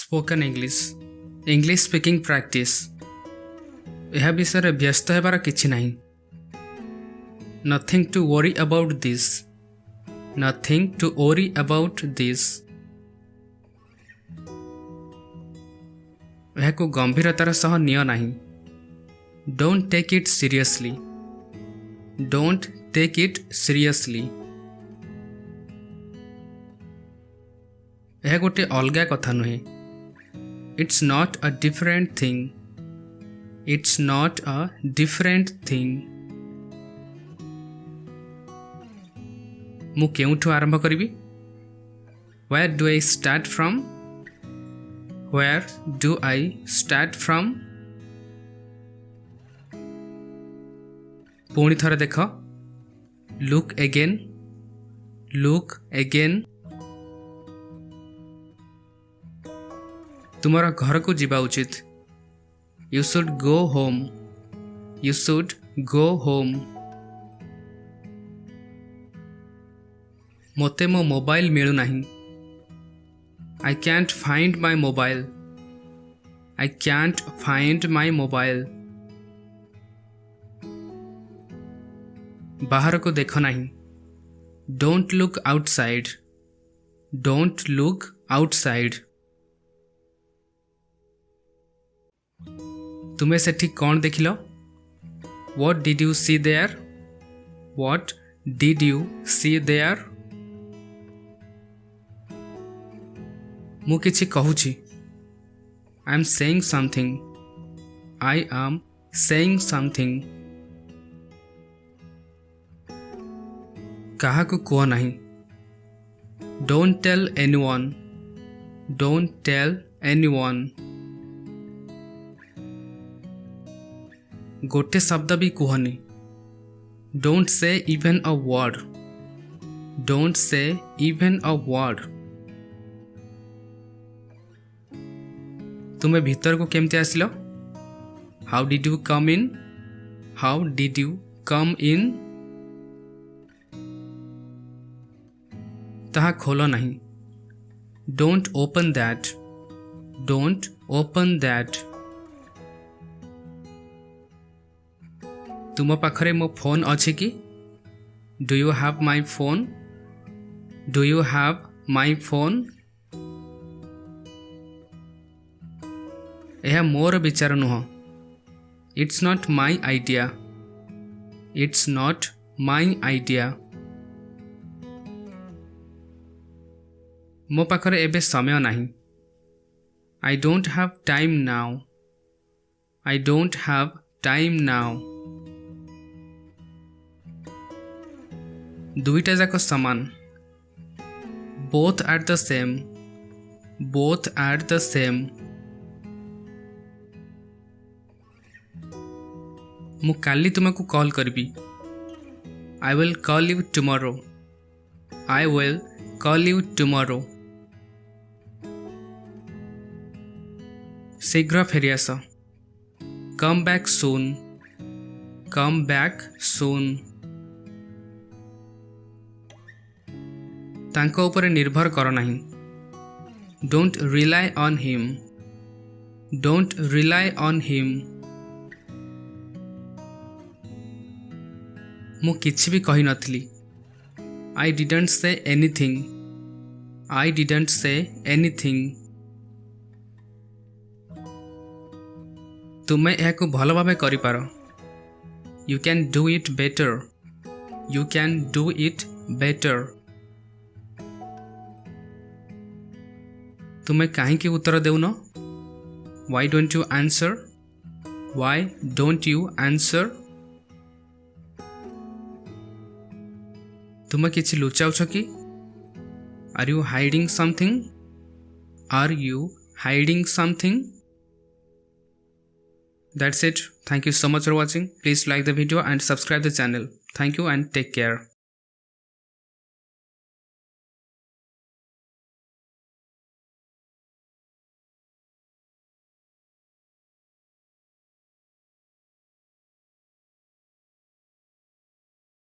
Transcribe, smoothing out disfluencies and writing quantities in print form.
Spoken English speaking practice यह विषय व्यस्त होबार किछि नहीं। Nothing to worry about this, nothing to worry about this. यह को गंभीरतार सह नियो नहीं। Don't take it seriously, don't take it seriously. यह गोटे अलगा कथा नुहे। It's not a different thing, it's not a different thing. मु केउठु आरंभ करिबी? Where do I start from? Where do I start from? पुणी थरे देख। Look again, look again. तुम्हारा घर को जीवा उचित। You should go home, you should go home. मोते मो मोबाइल मिलू नहीं। I can't find my mobile, I can't find my mobile. बाहर को देखो नहीं। Don't look outside, don't look outside. तुम्हें सेठी कौन देखिल? What did you see there? What did you see there? मु किछि कहूछि। I am saying something, I am saying something। काहाकु कुह नहीं। Don't tell anyone, don't tell anyone। गोटे शब्द भी कुहनी। Don't say even a word, don't say even a word. तुम्हें भीतर को केमती आसिलो? How did you come in, how did you come in. ताहा खोलो नहीं। Don't open that, don't open that. तुम पाखरे मो फोन अच्छी कि? Do you have my phone, do you have my phone. यह मोर विचार नुह। It's not my idea, it's not my idea. मो पाखरे एबे समय नहीं। I don't have time now, I don't have time now. दुईटा जाक समान। Both are the same, both are the same. मु काली तुमको कॉल करबी। I will call you tomorrow, I will call you tomorrow. शीघ्र फेरी आस। Come back soon, come back soon. तांको ऊपर निर्भर कर नहीं। Don't rely on him, don't rely on him. मु किछि भी कही नथली। I didn't say anything, I didn't say anything. तुम्हें यह को भल भावे करि पारो। You can do it better, you can do it better. तुम्हें कहीं उत्तर देउन? Why don't you answer, why don't you answer. तुम्हें किछि लुचाउछ कि? Are you hiding something, are you hiding something. That's it. Thank you so much for watching. Please like the video and subscribe the channel. Thank you and take care.